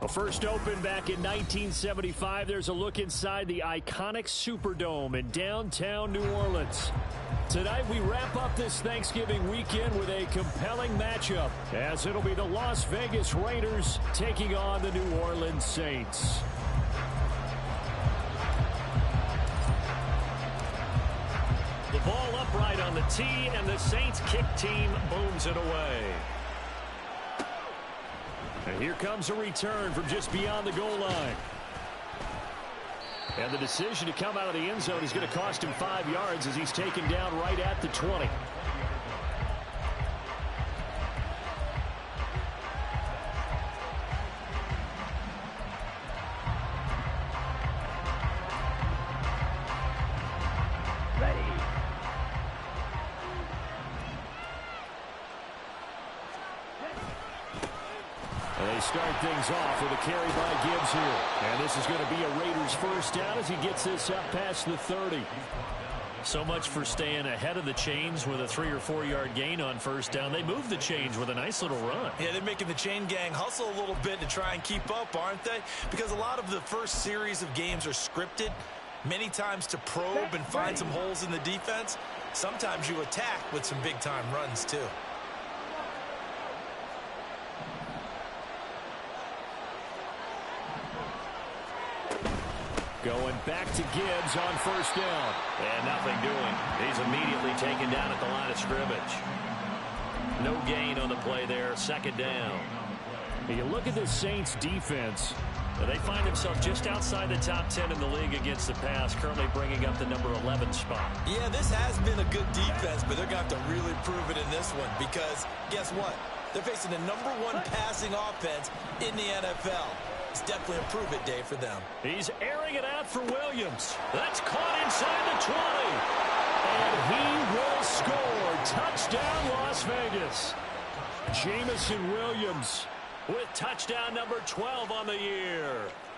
Well, first opened back in 1975, there's a look inside the iconic Superdome in downtown New Orleans. Tonight, we wrap up this Thanksgiving weekend with a compelling matchup, as it'll be the Las Vegas Raiders taking on the New Orleans Saints. The ball upright on the tee, and the Saints kick team booms it away. And here comes a return from just beyond the goal line. And the decision to come out of the end zone is going to cost him 5 yards as he's taken down right at the 20. Start things off with a carry by Gibbs here. And this is going to be a Raiders first down as he gets this up past the 30. So much for staying ahead of the chains with a 3 or 4 yard gain on first down. They move the chains with a nice little run. Yeah, they're making the chain gang hustle a little bit to try and keep up, aren't they? Because a lot of the first series of games are scripted, many times to probe and find some holes in the defense. Sometimes you attack with some big-time runs, too. Going back to Gibbs on first down. And nothing doing. He's immediately taken down at the line of scrimmage. No gain on the play there. Second down. You look at this Saints defense. They find themselves just outside the top 10 in the league against the pass, currently bringing up the number 11 spot. Yeah, this has been a good defense, but they're going to have to really prove it in this one because guess what? They're facing the number 1 passing offense in the NFL. It's definitely a prove-it day for them. He's airing it out for Williams. That's caught inside the 20. And he will score. Touchdown, Las Vegas. Jamison Williams with touchdown number 12 on the year.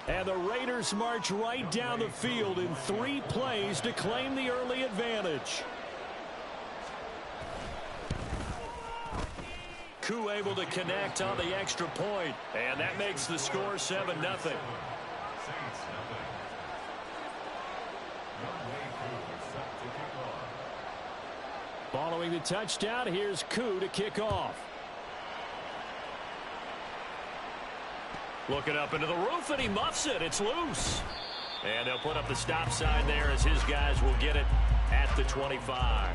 And the Raiders march right down the field in 3 plays to claim the early advantage. Koo able to connect on the extra point, and that makes the score 7-0. Following the touchdown, here's Koo to kick off. Looking up into the roof, and he muffs it. It's loose. And they'll put up the stop sign there as his guys will get it at the 25.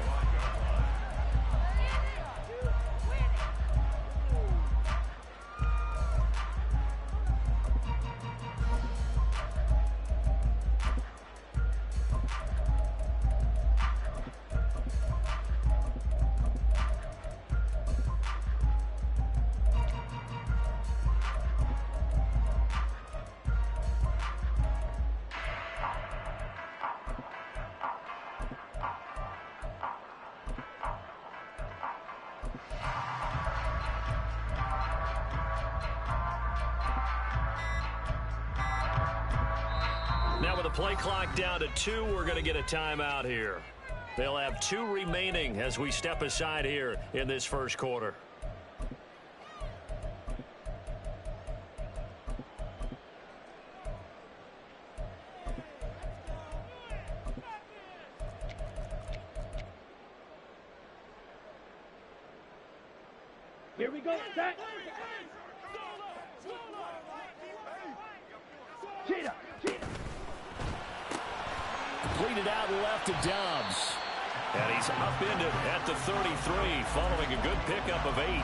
Now with the play clock down to 2, we're going to get a timeout here. They'll have 2 remaining as we step aside here in this first quarter. Here we go. Set. Cheetah. Completed out left to Dobbs. And he's upended at the 33 following a good pickup of 8.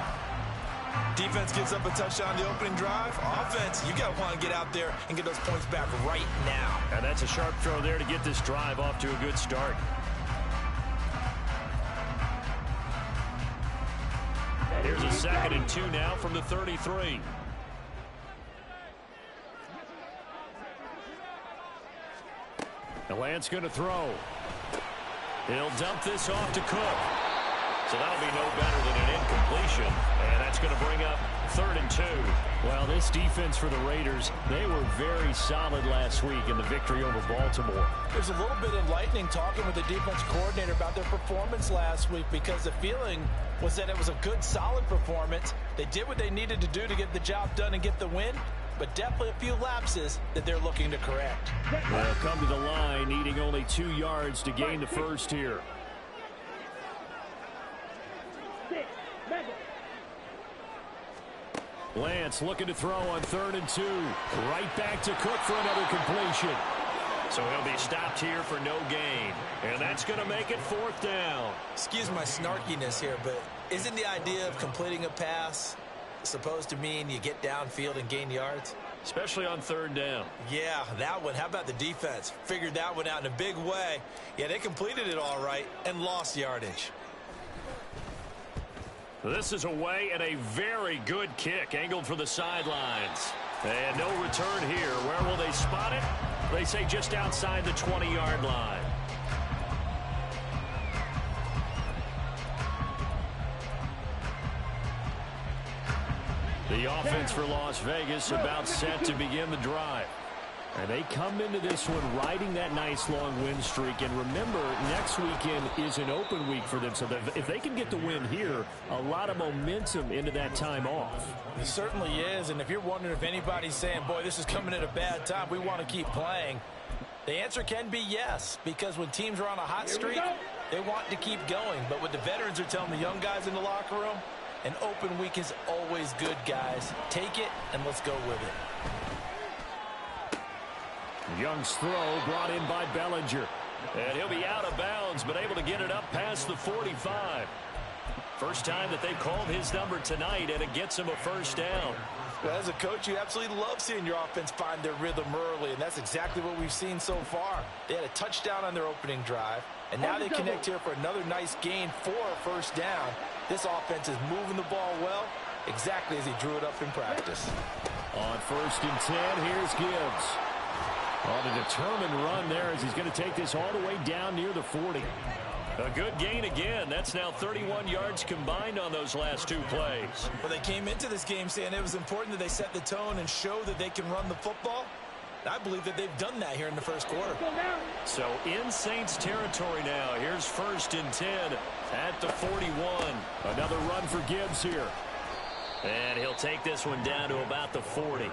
Defense gives up a touchdown the opening drive. Offense, you got to want to get out there and get those points back right now. And that's a sharp throw there to get this drive off to a good start. Here's a 2nd and 2 now from the 33. And Lance going to throw. He'll dump this off to Cook. So that'll be no better than an incompletion. And that's going to bring up 3rd and 2. Well, this defense for the Raiders, they were very solid last week in the victory over Baltimore. There's a little bit of lightning talking with the defense coordinator about their performance last week because the feeling was that it was a good, solid performance, They did what they needed to do to get the job done and get the win, but definitely a few lapses that they're looking to correct. They'll come to the line, needing only 2 yards to gain the first here. Lance looking to throw on 3rd and 2. Right back to Cook for another completion. So he'll be stopped here for no gain. And that's going to make it 4th down. Excuse my snarkiness here, but isn't the idea of completing a pass supposed to mean you get downfield and gain yards? Especially on 3rd down. Yeah, that one. How about the defense? Figured that one out in a big way. Yeah, they completed it all right and lost yardage. This is away and a very good kick angled for the sidelines. And no return here. Where will they spot it? They say just outside the 20-yard line. The offense for Las Vegas about set to begin the drive. And they come into this one riding that nice long win streak. And remember, next weekend is an open week for them. So that if they can get the win here, a lot of momentum into that time off. It certainly is. And if you're wondering if anybody's saying, boy, this is coming at a bad time, we want to keep playing, the answer can be yes. Because when teams are on a hot streak, they want to keep going. But what the veterans are telling the young guys in the locker room, an open week is always good, guys. Take it, and let's go with it. Young's throw brought in by Bellinger. And he'll be out of bounds, but able to get it up past the 45. First time that they've called his number tonight, and it gets him a first down. Well, as a coach, you absolutely love seeing your offense find their rhythm early, and that's exactly what we've seen so far. They had a touchdown on their opening drive, and now they connect here for another nice gain for a first down. This offense is moving the ball well, exactly as he drew it up in practice. On 1st and 10, here's Gibbs. On a determined run there as he's going to take this all the way down near the 40. A good gain again. That's now 31 yards combined on those last 2 plays. Well, they came into this game saying it was important that they set the tone and show that they can run the football. I believe that they've done that here in the first quarter. So in Saints territory now. Here's 1st and 10 at the 41. Another run for Gibbs here. And he'll take this one down to about the 40.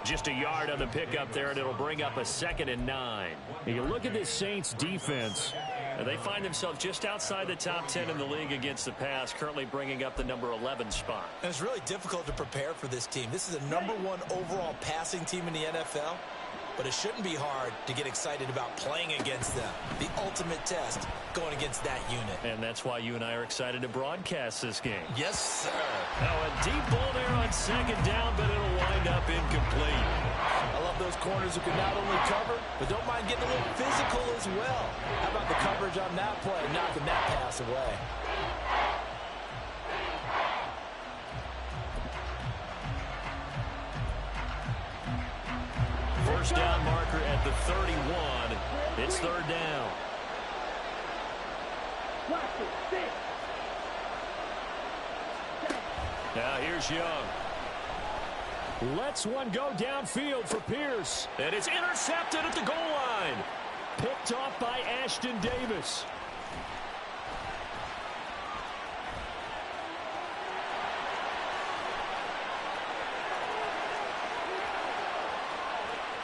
Just a yard on the pickup there, and it'll bring up a 2nd and 9. You look at this Saints defense, and they find themselves just outside the top 10 in the league against the pass, currently bringing up the number 11 spot. And it's really difficult to prepare for this team. This is a number 1 overall passing team in the NFL, but it shouldn't be hard to get excited about playing against them. The ultimate test going against that unit. And that's why you and I are excited to broadcast this game. Yes, sir. Now a deep ball there on 2nd down, but it'll wind up incomplete. I love those corners who can not only cover, but don't mind getting a little physical as well. How about the coverage on that play, knocking that pass away? First down marker at the 31. It's 3rd down. Now here's Young. Lets one go downfield for Pierce. And it's intercepted at the goal line. Picked off by Ashton Davis.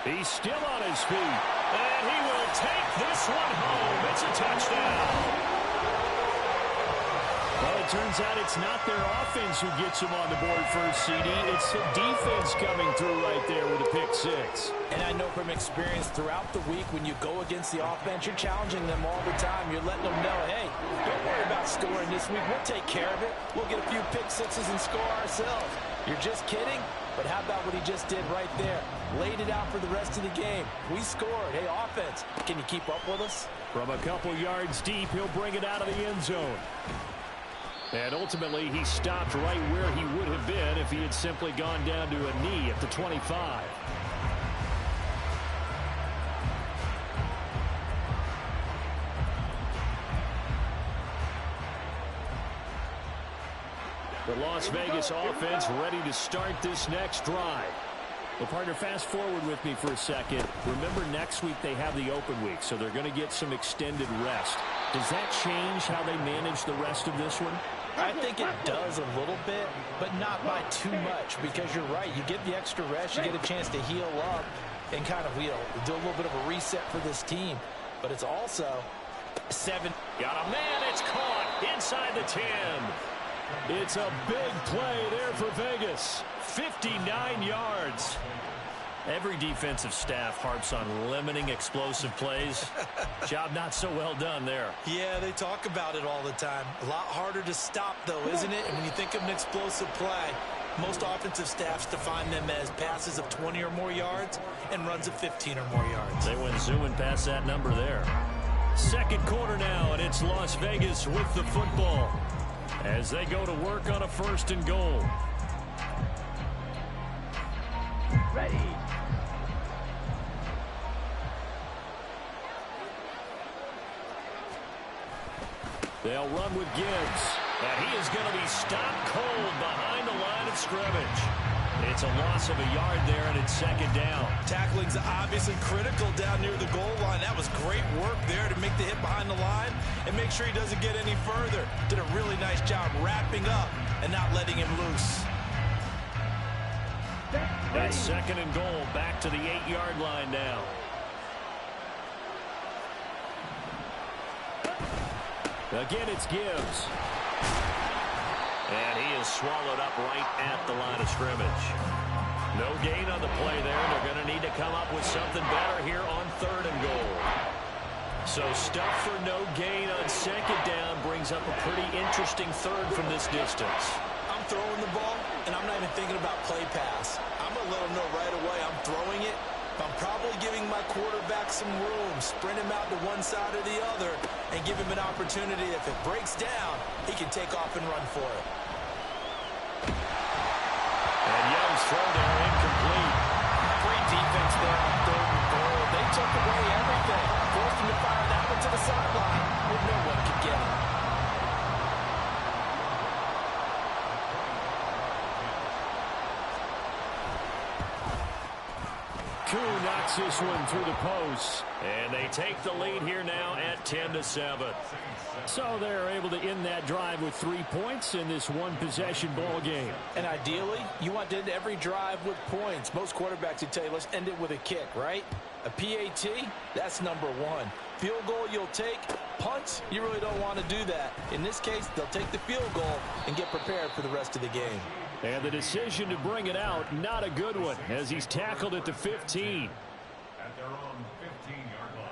He's still on his feet. And he will take this one home. It's a touchdown. Well, it turns out it's not their offense who gets them on the board first, CD. It's the defense coming through right there with a pick 6. And I know from experience throughout the week when you go against the offense, you're challenging them all the time. You're letting them know, hey, don't worry about scoring this week. We'll take care of it. We'll get a few pick 6s and score ourselves. You're just kidding? But how about what he just did right there? Laid it out for the rest of the game. We scored. Hey, offense, can you keep up with us? From a couple yards deep, he'll bring it out of the end zone. And ultimately, he stopped right where he would have been if he had simply gone down to a knee at the 25. The Las Vegas offense ready to start this next drive. Well, partner, fast forward with me for a second. Remember, next week they have the open week, so they're going to get some extended rest. Does that change how they manage the rest of this one? I think it does a little bit, but not by too much, because you're right. You get the extra rest, you get a chance to heal up and kind of, do a little bit of a reset for this team. But it's also 7. Got a man, it's caught inside the 10. It's a big play there for Vegas. 59 yards. Every defensive staff harps on limiting explosive plays. Job not so well done there. Yeah, they talk about it all the time. A lot harder to stop, though, isn't it? And when you think of an explosive play, most offensive staffs define them as passes of 20 or more yards and runs of 15 or more yards. They went zooming past that number there. Second quarter now, and it's Las Vegas with the football as they go to work on a 1st and goal. Ready. They'll run with Gibbs. And he is going to be stopped cold behind the line of scrimmage. It's a loss of a yard there, and it's 2nd down. Tackling's obviously critical down near the goal line. That was great work there to make the hit behind the line and make sure he doesn't get any further. Did a really nice job wrapping up and not letting him loose. It's 2nd and goal, back to the 8-yard line now. Again, it's Gibbs. And he is swallowed up right at the line of scrimmage. No gain on the play there. They're going to need to come up with something better here on 3rd and goal. So stuff for no gain on 2nd down brings up a pretty interesting 3rd from this distance. I'm throwing the ball, and I'm not even thinking about play pass. I'm going to let him know right away I'm throwing it. I'm probably giving my quarterback some room, sprint him out to one side or the other, and give him an opportunity. If it breaks down, he can take off and run for it. And Young's throw there incomplete. Great defense there on 3rd and goal. They took away everything. Forced him to fire that one to the sideline where no one could get him. Koo knocks this one through the post. And they take the lead here now at 10-7. So they're able to end that drive with 3 points in this one-possession ball game. And ideally, you want to end every drive with points. Most quarterbacks would tell you, let's end it with a kick, right? A PAT, that's number 1. Field goal you'll take. Punts, you really don't want to do that. In this case, they'll take the field goal and get prepared for the rest of the game. And the decision to bring it out, not a good one, as he's tackled at the 15. At their own 15-yard line.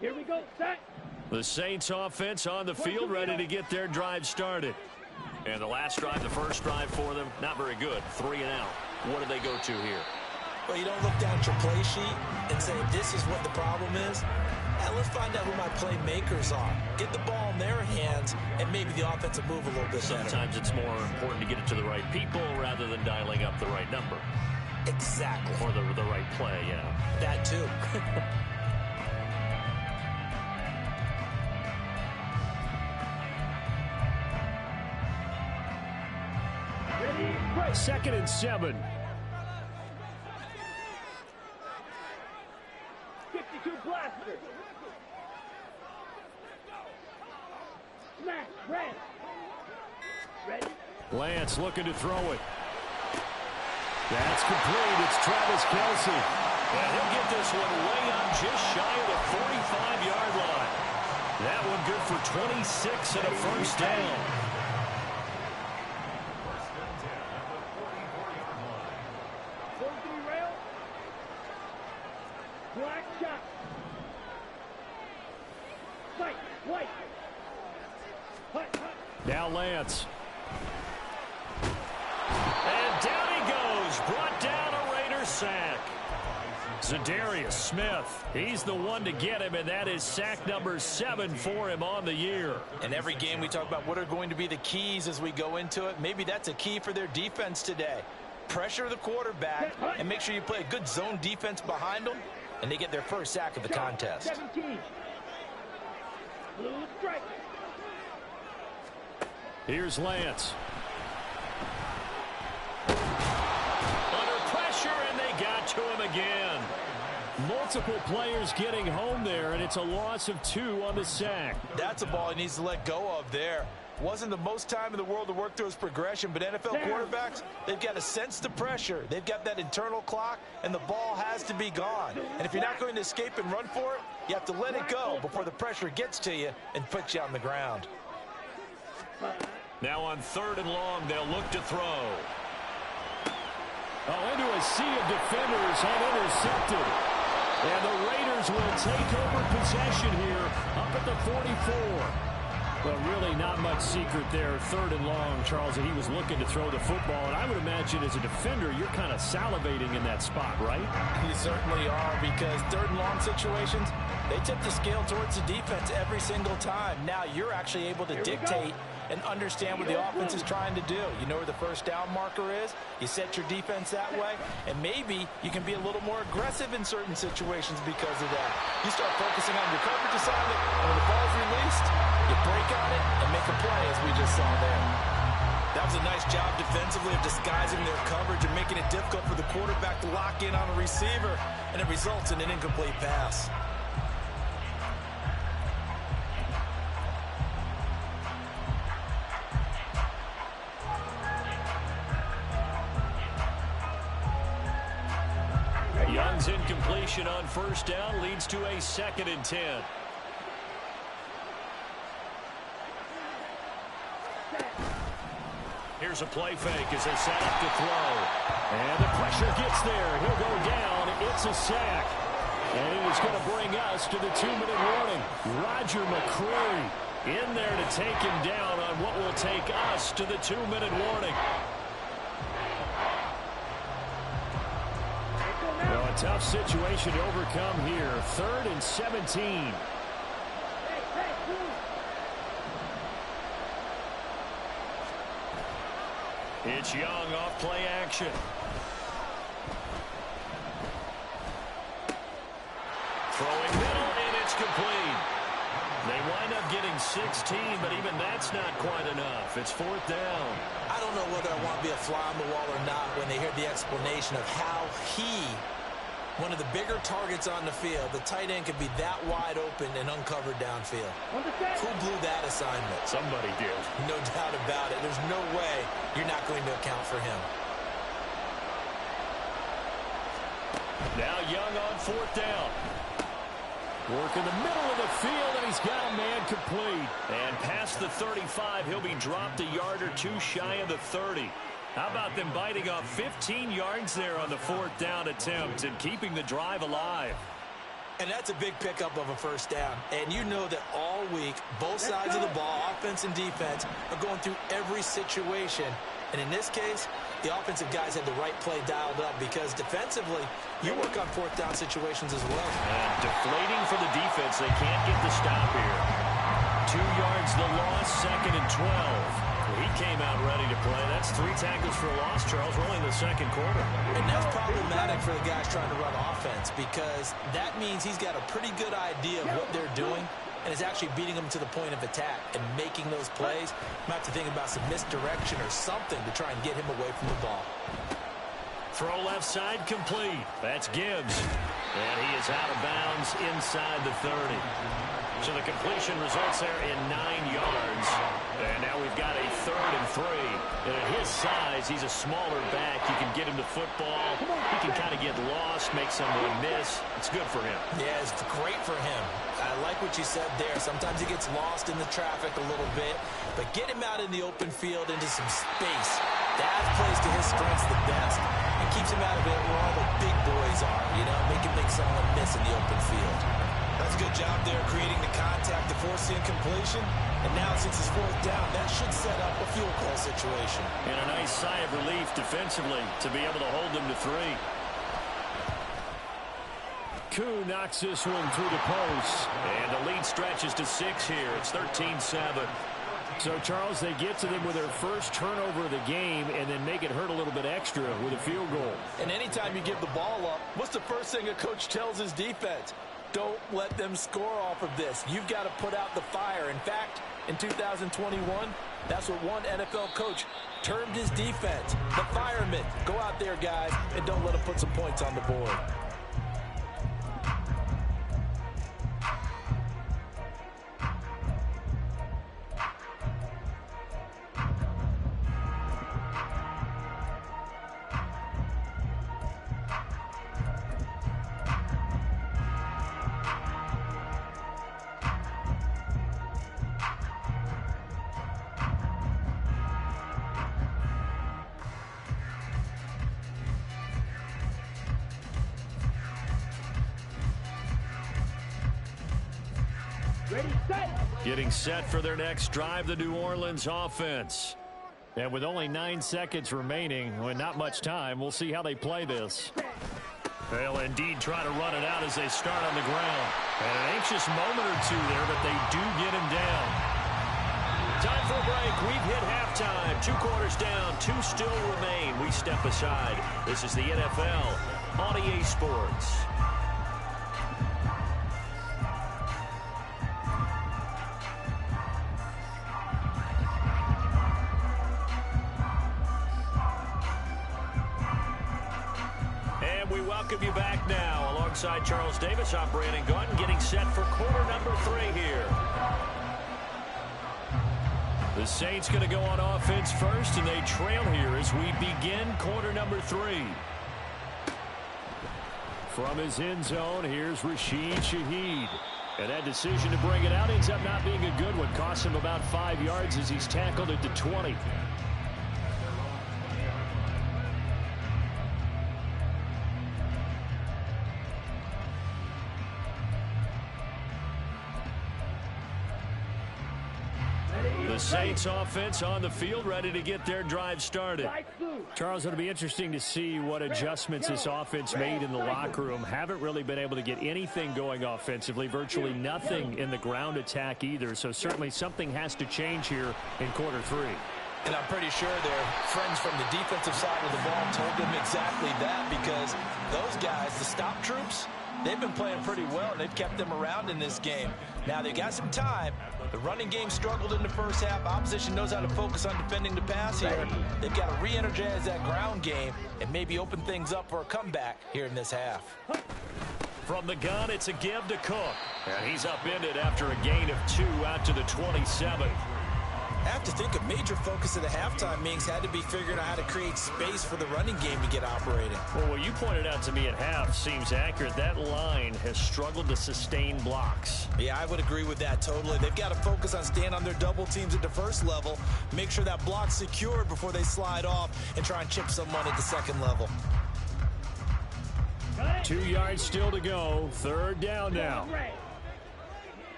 Here we go, set. The Saints offense on the field, ready to get their drive started. And the last drive, the first drive for them, not very good. 3 and out. What do they go to here? Well, you don't look down at your play sheet and say, this is what the problem is. Let's find out who my playmakers are. Get the ball in their hands, and maybe the offense will move a little bit better. Sometimes it's more important to get it to the right people rather than dialing up the right number. Exactly. Or the right play, yeah. That too. Ready, break. 2nd and 7. 52 blaster. Smash, red. Ready. Lance looking to throw it. That's complete. It's Travis Kelce. And he'll get this one way up just shy of the 45-yard line. That one good for 26 and a first down. Rail. Black shot. Fight, white. Hut, hut. Now Lance. And down he goes. Brought down a Raider sack. Zadarius Smith. He's the one to get him, and that is sack number 7 for him on the year. In every game we talk about what are going to be the keys as we go into it. Maybe that's a key for their defense today. Pressure the quarterback and make sure you play a good zone defense behind them, and they get their first sack of the contest. 17. Blue strike. Here's Lance. Under pressure, and they got to him again. Multiple players getting home there, and it's a loss of 2 on the sack. That's a ball he needs to let go of there. Wasn't the most time in the world to work through his progression, but NFL quarterbacks, they've got to sense the pressure. They've got that internal clock, and the ball has to be gone. And if you're not going to escape and run for it, you have to let it go before the pressure gets to you and puts you on the ground. Now on 3rd and long, they'll look to throw. Oh, into a sea of defenders and intercepted. And the Raiders will take over possession here up at the 44. But really not much secret there. 3rd and long, Charles, and he was looking to throw the football. And I would imagine as a defender, you're kind of salivating in that spot, right? You certainly are, because 3rd and long situations, they tip the scale towards the defense every single time. Now you're actually able to dictate and understand what the offense is trying to do. You know where the first down marker is. You set your defense that way, and maybe you can be a little more aggressive in certain situations because of that. You start focusing on your coverage assignment, and when the ball's released, you break on it and make a play, as we just saw there. That was a nice job defensively of disguising their coverage and making it difficult for the quarterback to lock in on a receiver, and it results in an incomplete pass. Young's incompletion on 1st down leads to a 2nd and 10. Here's a play fake as they set up to throw. And the pressure gets there. He'll go down. It's a sack. And it is going to bring us to the 2-minute warning. Roger McCreary in there to take him down on what will take us to the 2-minute warning. Well, a tough situation to overcome here. 3rd and 17. It's Young off play action. Throwing middle, and it's complete. They wind up getting 16, but even that's not quite enough. It's 4th down. I don't know whether I want to be a fly on the wall or not when they hear the explanation of how one of the bigger targets on the field, the tight end could be that wide open and uncovered downfield. Who blew that assignment? Somebody did. No doubt about it. There's no way you're not going to account for him. Now Young on 4th down. Work in the middle of the field, and he's got a man complete. And past the 35, he'll be dropped a yard or 2 shy of the 30. How about them biting off 15 yards there on the 4th down attempt and keeping the drive alive? And that's a big pickup of a 1st down. And you know that all week, both sides of the ball, offense and defense, are going through every situation. And in this case, the offensive guys had the right play dialed up because defensively, you work on 4th down situations as well. And deflating for the defense. They can't get the stop here. 2 yards the loss, 2nd and 12. He came out ready to play. That's 3 tackles for a loss, Charles. We're only in the 2nd quarter. And that's problematic for the guys trying to run offense because that means he's got a pretty good idea of what they're doing and is actually beating them to the point of attack and making those plays. Might have to think about some misdirection or something to try and get him away from the ball. Throw left side complete. That's Gibbs. And he is out of bounds inside the 30. So the completion results there in 9 yards. And now we've got a 3rd and 3. And at his size, he's a smaller back. You can get him to football. He can kind of get lost, make someone miss. It's good for him. Yeah, it's great for him. I like what you said there. Sometimes he gets lost in the traffic a little bit. But get him out in the open field into some space. That plays to his strengths the best. And keeps him out of it where all the big boys are. You know, make him make someone miss in the open field. That's a good job there creating the contact to force the incompletion. And now since it's 4th down, that should set up a field goal situation. And a nice sigh of relief defensively to be able to hold them to 3. Koo knocks this one through the post. And the lead stretches to 6 here. It's 13-7. So, Charles, they get to them with their first turnover of the game and then make it hurt a little bit extra with a field goal. And anytime you give the ball up, what's the first thing a coach tells his defense? Don't let them score off of this. You've got to put out the fire. In fact, in 2021, that's what one NFL coach termed his defense. The firemen. Go out there, guys, and don't let them put some points on the board. Getting set for their next drive, the New Orleans offense. And with only 9 seconds remaining, with not much time, we'll see how they play this. They'll indeed try to run it out as they start on the ground. And an anxious moment or two there, but they do get him down. Time for a break. We've hit halftime. 2 quarters down. 2 still remain. We step aside. This is the NFL on EA Sports. Welcome you back now. Alongside Charles Davis, I'm Brandon Gaudin, getting set for quarter number 3 here. The Saints going to go on offense first, and they trail here as we begin quarter number 3. From his end zone, here's Rashid Shaheed. And that decision to bring it out ends up not being a good one. Costs him about 5 yards as he's tackled at the 20. Saints offense on the field, ready to get their drive started. Charles, it'll be interesting to see what adjustments this offense made in the locker room. Haven't really been able to get anything going offensively, virtually nothing in the ground attack either. So certainly something has to change here in quarter 3. And I'm pretty sure their friends from the defensive side of the ball told them exactly that, because those guys, the stop troops, they've been playing pretty well, and they've kept them around in this game. Now, they've got some time. The running game struggled in the first half. Opposition knows how to focus on defending the pass here. They've got to re-energize that ground game and maybe open things up for a comeback here in this half. From the gun, it's a give to Cook. And he's upended after a gain of 2 out to the 27. I have to think a major focus of the halftime meetings had to be figuring out how to create space for the running game to get operating. Well, what you pointed out to me at half seems accurate. That line has struggled to sustain blocks. Yeah, I would agree with that totally. They've got to focus on staying on their double teams at the first level, make sure that block's secured before they slide off and try and chip someone at the second level. 2 yards still to go. 3rd down now.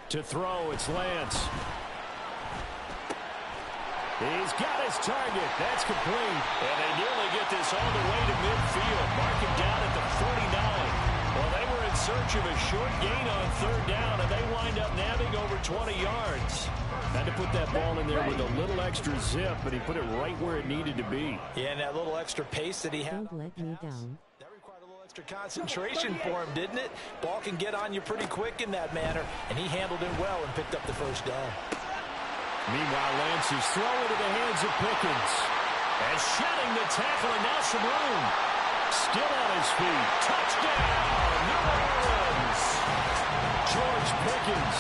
To throw, it's Lance. He's got his target. That's complete. And they nearly get this all the way to midfield. Mark him down at the 49. Well, they were in search of a short gain on 3rd down, and they wind up nabbing over 20 yards. Had to put that ball in there with a little extra zip, but he put it right where it needed to be. Yeah, and that little extra pace that he had. Don't let me down. That required a little extra concentration for him, didn't it? Ball can get on you pretty quick in that manner, and he handled it well and picked up the 1st down. Meanwhile, Lance is throwing to the hands of Pickens. And shedding the tackle, and now some room. Still on his feet. Touchdown, New Orleans. George Pickens.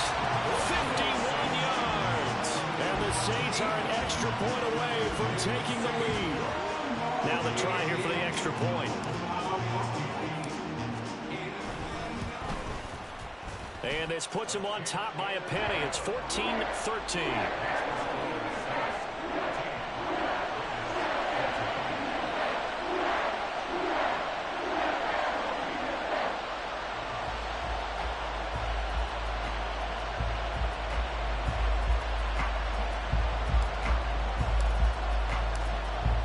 51 yards. And the Saints are an extra point away from taking the lead. Now the try here for the extra point. And this puts him on top by a penny. It's 14-13.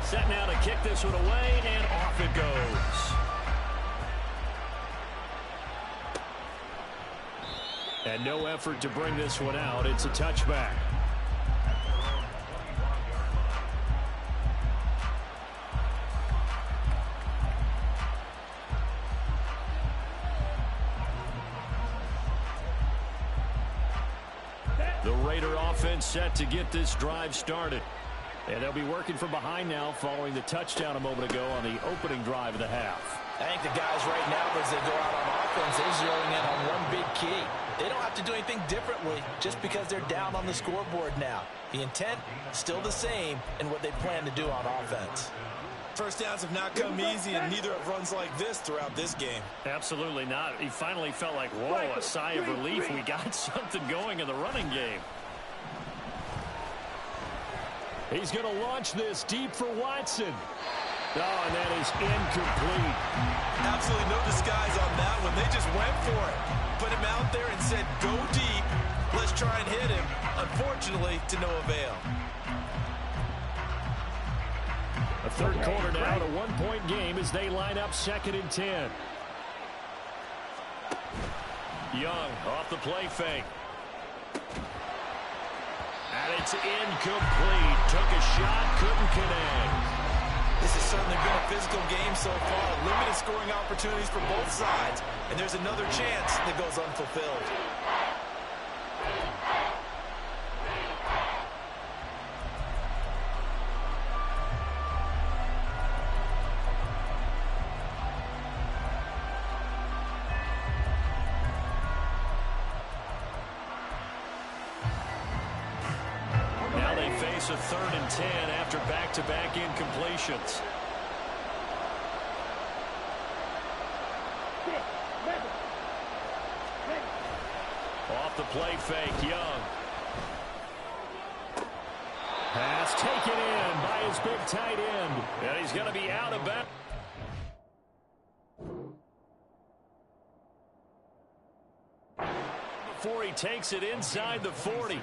Set now to kick this one away, and off it goes. And no effort to bring this one out. It's a touchback. The Raider offense set to get this drive started. And they'll be working from behind now following the touchdown a moment ago on the opening drive of the half. I think the guys right now, as they go out on offense, they're zeroing in on one big key. They don't have to do anything differently just because they're down on the scoreboard now. The intent, still the same in what they plan to do on offense. First downs have not come easy, and neither have runs like this throughout this game. Absolutely not. He finally felt like, whoa, a sigh of relief. We got something going in the running game. He's going to launch this deep for Watson. Oh, and that is incomplete. Absolutely no disguise on that one. They just went for it. Put him out there and said, go deep. Let's try and hit him. Unfortunately, to no avail. A third quarter now, a one-point game as they line up 2nd and 10. Young off the play fake. And it's incomplete. Took a shot, couldn't connect. This has certainly been a physical game so far. Limited scoring opportunities for both sides. And there's another chance that goes unfulfilled. Now they face a 3rd and 10 after back-to-back incompletions. Off the play fake, Young. Pass taken in by his big tight end. And he's going to be out of bounds. Before he takes it inside the 40.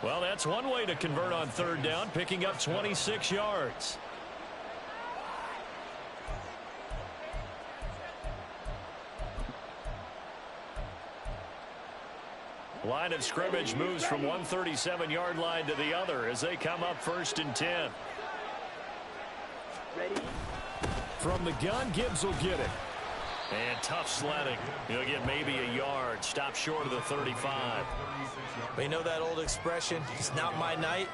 Well, that's one way to convert on 3rd down, picking up 26 yards. Line of scrimmage moves from 137-yard line to the other as they come up 1st and 10. From the gun, Gibbs will get it. And tough sledding. He'll get maybe a yard. Stop short of the 35. We know that old expression, it's not my night.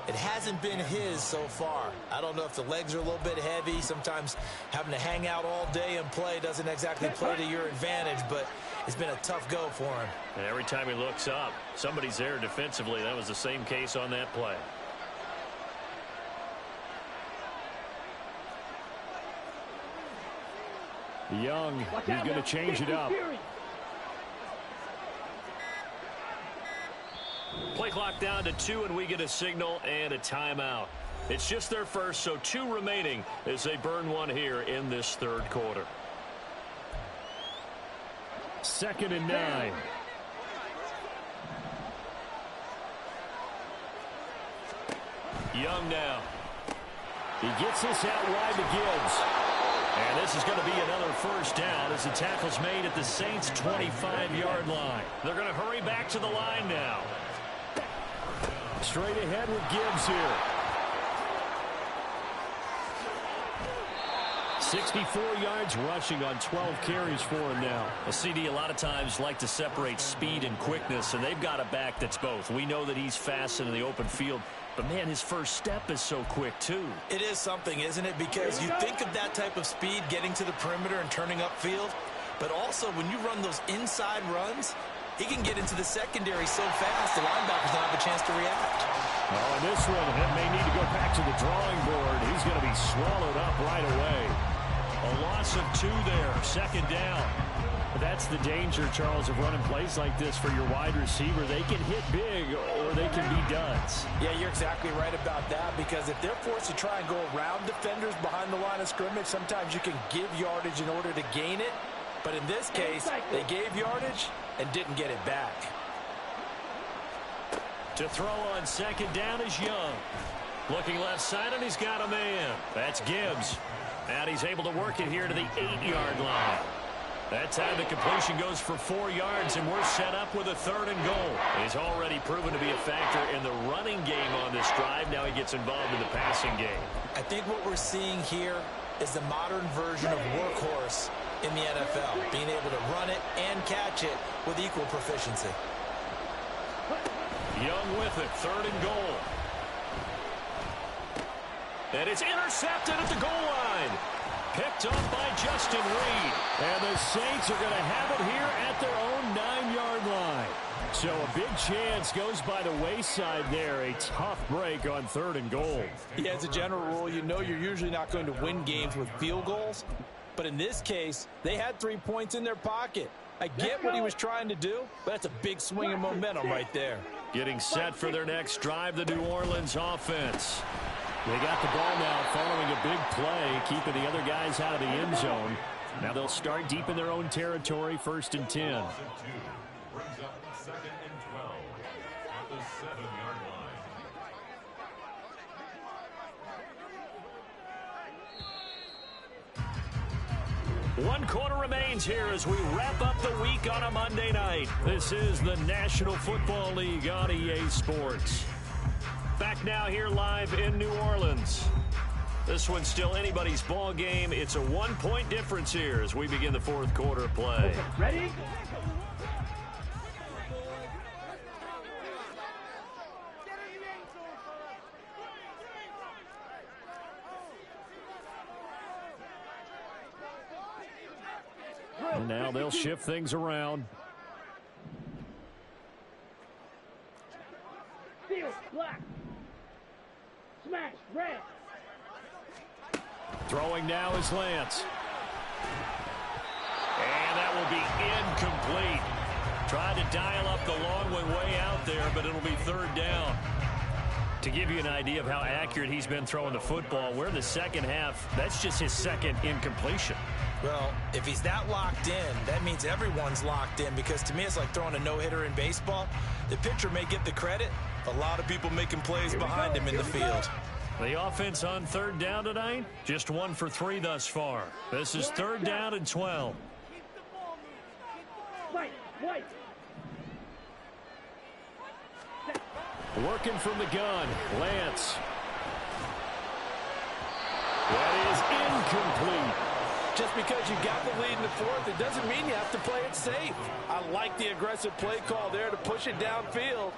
It hasn't been his so far. I don't know if the legs are a little bit heavy. Sometimes having to hang out all day and play doesn't exactly play to your advantage, but it's been a tough go for him. And every time he looks up, somebody's there defensively. That was the same case on that play. Young, he's going to change it up. Play clock down to 2, and we get a signal and a timeout. It's just their first, so 2 remaining as they burn one here in this 3rd quarter. 2nd and 9. Young now. He gets this out wide to Gibbs. And this is going to be another 1st down as the tackle's made at the Saints' 25-yard line. They're going to hurry back to the line now. Straight ahead with Gibbs here. 64 yards rushing on 12 carries for him now. A CD a lot of times like to separate speed and quickness, and they've got a back that's both. We know that he's fast in the open field, but man, his first step is so quick too. It is something, isn't it? Because you think of that type of speed getting to the perimeter and turning upfield, but also when you run those inside runs, he can get into the secondary so fast the linebackers don't have a chance to react. Oh, and this one, it may need to go back to the drawing board. He's going to be swallowed up right away. A loss of 2 there, 2nd down. But that's the danger, Charles, of running plays like this for your wide receiver. They can hit big or they can be duds. Yeah, you're exactly right about that, because if they're forced to try and go around defenders behind the line of scrimmage, sometimes you can give yardage in order to gain it. But in this case, they gave yardage and didn't get it back. To throw on 2nd down is Young. Looking left side, and he's got a man. That's Gibbs. And he's able to work it here to the 8-yard line. That time the completion goes for 4 yards, and we're set up with a 3rd and goal. He's already proven to be a factor in the running game on this drive. Now he gets involved in the passing game. I think what we're seeing here is the modern version of workhorse in the NFL, being able to run it and catch it with equal proficiency. Young with it, 3rd and goal. And it's intercepted at the goal line. Picked up by Justin Reed. And the Saints are going to have it here at their own 9-yard line. So a big chance goes by the wayside there. A tough break on 3rd and goal. Yeah, as a general rule, you know you're usually not going to win games with field goals. But in this case, they had 3 points in their pocket. I get what he was trying to do, but that's a big swing of momentum right there. Getting set for their next drive, the New Orleans offense. They got the ball now following a big play, keeping the other guys out of the end zone. Now they'll start deep in their own territory, 1st and 10. Brings up 2nd and 12 at the 7-yard line. 1 quarter remains here as we wrap up the week on a Monday night. This is the National Football League on EA Sports. Back now here live in New Orleans. This one's still anybody's ball game. It's a 1-point difference here as we begin the 4th quarter of play. Ready? And now they'll shift things around. Field, black. Smash, red. Throwing now is Lance. And that will be incomplete. Tried to dial up the long one way out there, but it'll be 3rd down. To give you an idea of how accurate he's been throwing the football, we're in the second half. That's just his 2nd incompletion. Well, if he's that locked in, that means everyone's locked in, because to me it's like throwing a no-hitter in baseball. The pitcher may get the credit. A lot of people making plays behind him in the field. The offense on 3rd down tonight, just 1 for 3 thus far. This is 3rd down and 12. White, white. Working from the gun, Lance. That is incomplete. Just because you got the lead in the 4th, it doesn't mean you have to play it safe. I like the aggressive play call there to push it downfield.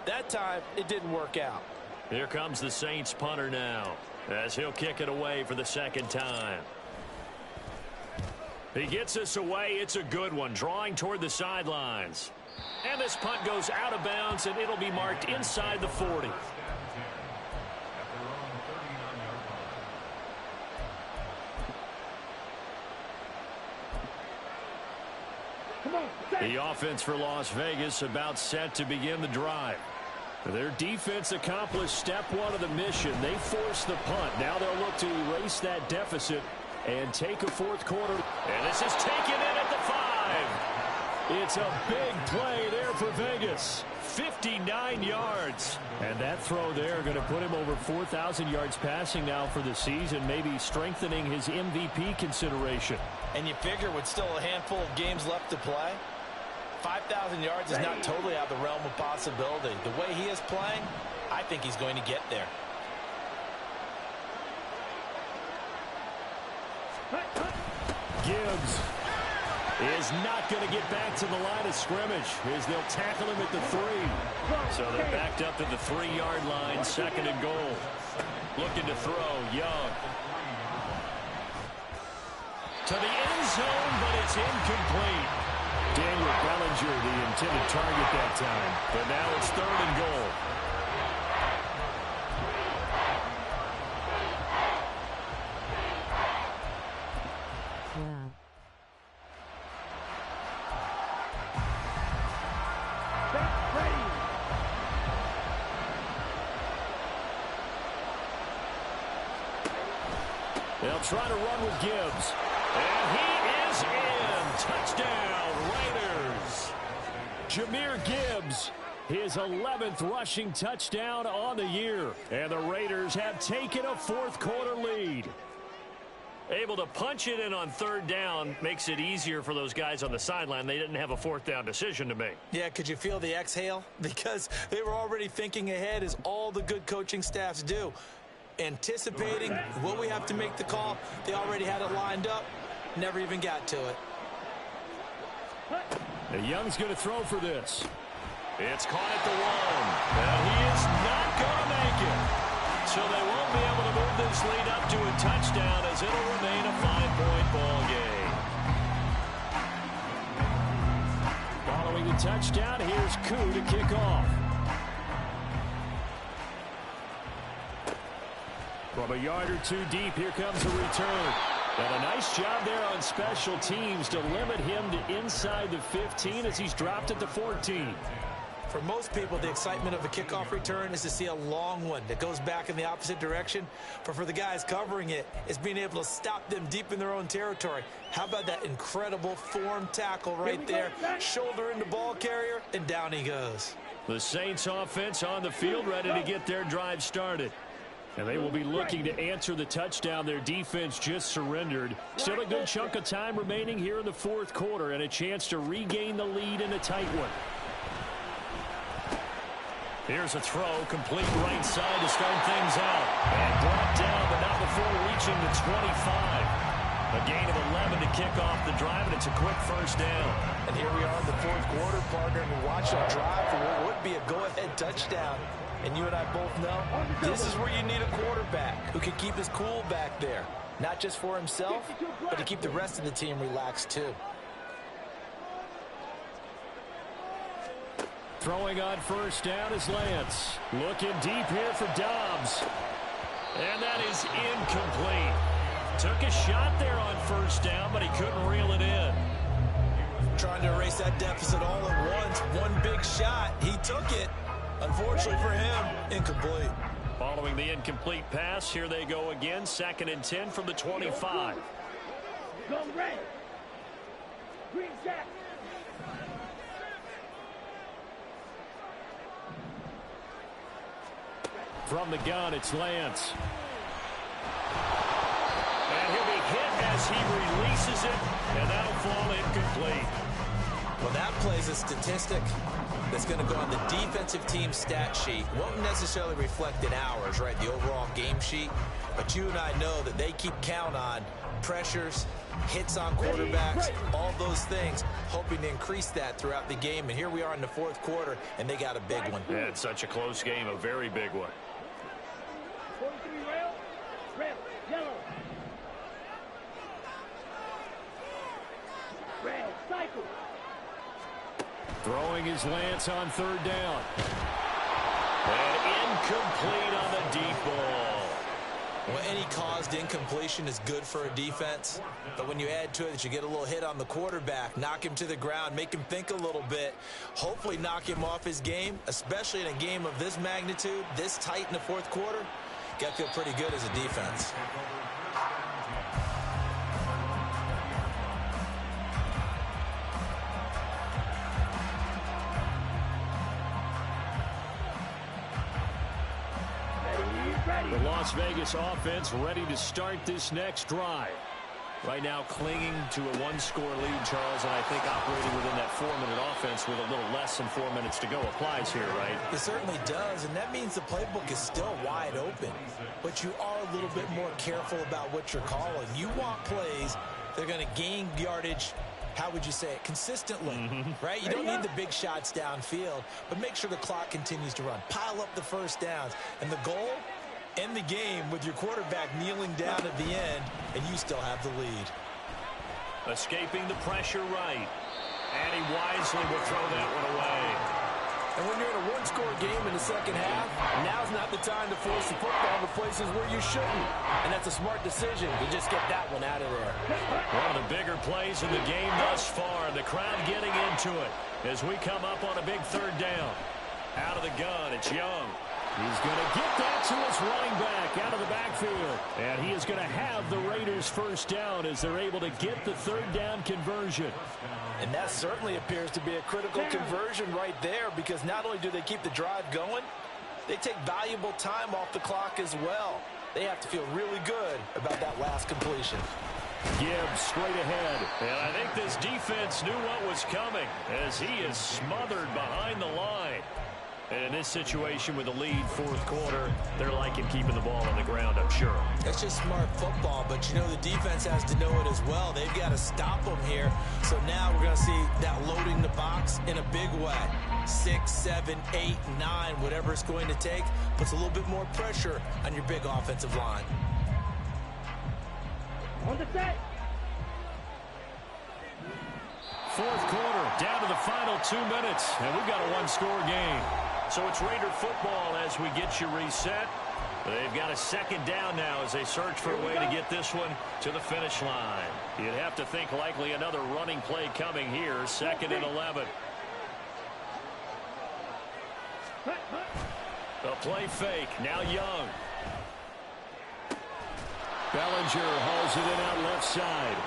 That time, it didn't work out. Here comes the Saints punter now, as he'll kick it away for the 2nd time. He gets us away. It's a good one, drawing toward the sidelines. And this punt goes out of bounds, and it'll be marked inside the 40. The offense for Las Vegas about set to begin the drive. Their defense accomplished step 1 of the mission. They forced the punt. Now they'll look to erase that deficit and take a 4th quarter. And this is taken in at the 5. It's a big play there for Vegas. 59 yards. And that throw there going to put him over 4,000 yards passing now for the season, maybe strengthening his MVP consideration. And you figure with still a handful of games left to play, 5,000 yards is not totally out of the realm of possibility. The way he is playing, I think he's going to get there. Gibbs is not going to get back to the line of scrimmage as they'll tackle him at the 3. So they're backed up to the 3-yard line, 2nd and goal. Looking to throw, Young. To the end zone, but it's incomplete. Daniel Bellinger, the intended target that time. But now it's 3rd and goal. They'll try to run with Gibbs. And he is in. Touchdown, Raiders. Jahmyr Gibbs, his 11th rushing touchdown on the year. And the Raiders have taken a 4th quarter lead. Able to punch it in on third down makes it easier for those guys on the sideline. They didn't have a fourth down decision to make. Yeah, could you feel the exhale? Because they were already thinking ahead, as all the good coaching staffs do. Anticipating what we have to make the call. They already had it lined up. Never even got to it. And Young's going to throw for this. It's caught at the 1. And he is not going to make it. So they won't be able to move this lead up to a touchdown, as it'll remain a 5-point ball game. Following the touchdown, here's Koo to kick off. From a yard or two deep, here comes a return. And a nice job there on special teams to limit him to inside the 15 as he's dropped it to 14. For most people, the excitement of a kickoff return is to see a long one that goes back in the opposite direction. But for the guys covering it, it's being able to stop them deep in their own territory. How about that incredible form tackle right there? Shoulder into ball carrier, and down he goes. The Saints offense on the field, ready to get their drive started. And they will be looking to answer the touchdown their defense just surrendered. Still a good chunk of time remaining here in the fourth quarter, and a chance to regain the lead in a tight one. Here's a throw, complete right side to start things out. And brought down, but not before reaching the 25. A gain of 11 to kick off the drive, and it's a quick first down. And here we are in the fourth quarter, partner, and we're watching a drive for what would be a go-ahead touchdown. And you and I both know this is where you need a quarterback who can keep his cool back there. Not just for himself, but to keep the rest of the team relaxed too. Throwing on first down is Lance. Looking deep here for Dobbs. And that is incomplete. Took a shot there on first down, but he couldn't reel it in. Trying to erase that deficit all at once. One big shot. He took it. Unfortunately for him, incomplete. Following the incomplete pass, here they go again. 2nd and 10 from the 25. Go red. Green jack. From the gun, it's Lance. And he'll be hit as he releases it, and that'll fall incomplete. Well, that plays a statistic that's going to go on the defensive team stat sheet. Won't necessarily reflect in ours, right, the overall game sheet. But you and I know that they keep count on pressures, hits on quarterbacks, all those things, hoping to increase that throughout the game. And here we are in the fourth quarter, and they got a big one. Yeah, it's such a close game, a very big one. 43 rail. Red. Yellow. Red. Cycle. Throwing his Lance on third down. And incomplete on the deep ball. Well, any caused incompletion is good for a defense. But when you add to it that you get a little hit on the quarterback, knock him to the ground, make him think a little bit, hopefully knock him off his game, especially in a game of this magnitude, this tight in the fourth quarter, got to feel pretty good as a defense. The Las Vegas offense ready to start this next drive. Right now clinging to a one-score lead, Charles, and I think operating within that 4-minute offense with a little less than 4 minutes to go applies here, right? It certainly does, and that means the playbook is still wide open. But you are a little bit more careful about what you're calling. You want plays that are going to gain yardage, how would you say it, consistently, right? You don't need the big shots downfield, but make sure the clock continues to run. Pile up the first downs, and the goal, end the game with your quarterback kneeling down at the end, and you still have the lead. Escaping the pressure right. And he wisely will throw that one away. And when you're in a one-score game in the second half, now's not the time to force the football to places where you shouldn't. And that's a smart decision to just get that one out of there. One of the bigger plays in the game thus far. The crowd getting into it as we come up on a big third down. Out of the gun, it's Young. He's going to get that to his running back out of the backfield. And he is going to have the Raiders first down as they're able to get the third down conversion. And that certainly appears to be a critical conversion right there, because not only do they keep the drive going, they take valuable time off the clock as well. They have to feel really good about that last completion. Gibbs straight ahead. And I think this defense knew what was coming as he is smothered behind the line. And in this situation with the lead fourth quarter, they're liking keeping the ball on the ground, I'm sure. That's just smart football, but you know the defense has to know it as well. They've got to stop them here. So now we're going to see that loading the box in a big way. 6, 7, 8, 9, whatever it's going to take, puts a little bit more pressure on your big offensive line. On the set. Fourth quarter, down to the final 2 minutes, and we've got a one-score game. So it's Raider football as we get you reset. They've got a second down now as they search for a way to get this one to the finish line. You'd have to think likely another running play coming here, 2nd and 11. A play fake, now Young. Bellinger hauls it in out left side.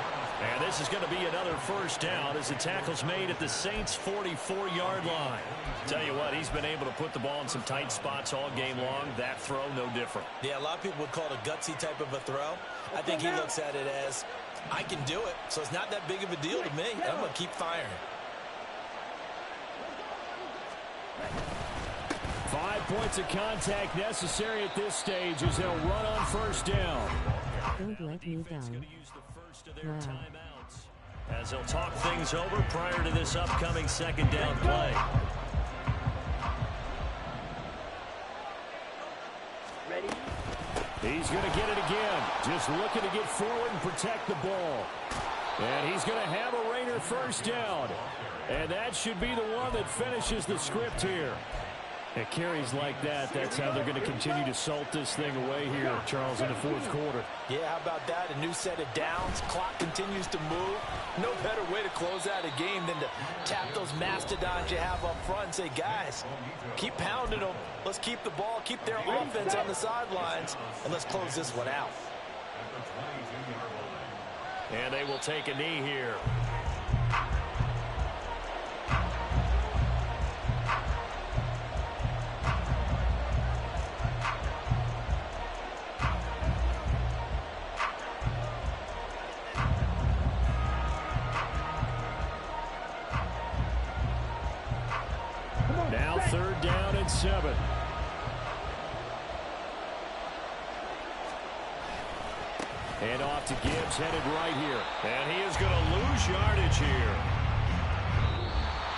And this is going to be another first down as the tackle's made at the Saints' 44-yard line. Tell you what, he's been able to put the ball in some tight spots all game long. That throw, no different. Yeah, a lot of people would call it a gutsy type of a throw. I think he looks at it as, I can do it, so it's not that big of a deal to me, and I'm going to keep firing. 5 points of contact necessary at this stage as they'll run on first down. Don't let me down. Timeouts as they'll talk things over prior to this upcoming second down play. Ready? He's going to get it again. Just looking to get forward and protect the ball. And he's going to have a Raider first down. And that should be the one that finishes the script here. At carries like that, that's how they're going to continue to salt this thing away here, Charles, in the fourth quarter. Yeah, how about that? A new set of downs. Clock continues to move. No better way to close out a game than to tap those mastodons you have up front and say, guys, keep pounding them. Let's keep the ball, keep their offense on the sidelines, and let's close this one out. And they will take a knee here. Now 3rd down and 7. And off to Gibbs, headed right here. And he is going to lose yardage here.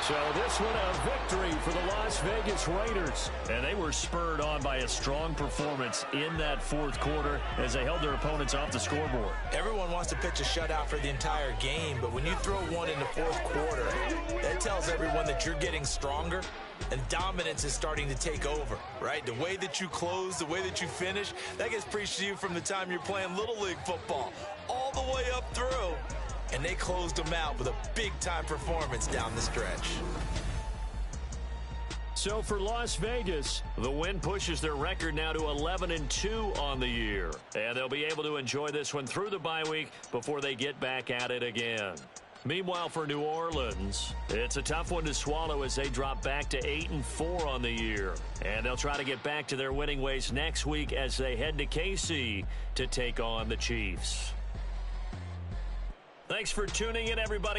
So this one a victory for the Las Vegas Raiders. And they were spurred on by a strong performance in that fourth quarter as they held their opponents off the scoreboard. Everyone wants to pitch a shutout for the entire game, but when you throw one in the fourth quarter, that tells everyone that you're getting stronger and dominance is starting to take over, right? The way that you close, the way that you finish, that gets preached to you from the time you're playing Little League football all the way up through. And they closed them out with a big-time performance down the stretch. So for Las Vegas, the win pushes their record now to 11-2 on the year. And they'll be able to enjoy this one through the bye week before they get back at it again. Meanwhile, for New Orleans, it's a tough one to swallow as they drop back to 8-4 on the year. And they'll try to get back to their winning ways next week as they head to KC to take on the Chiefs. Thanks for tuning in, everybody.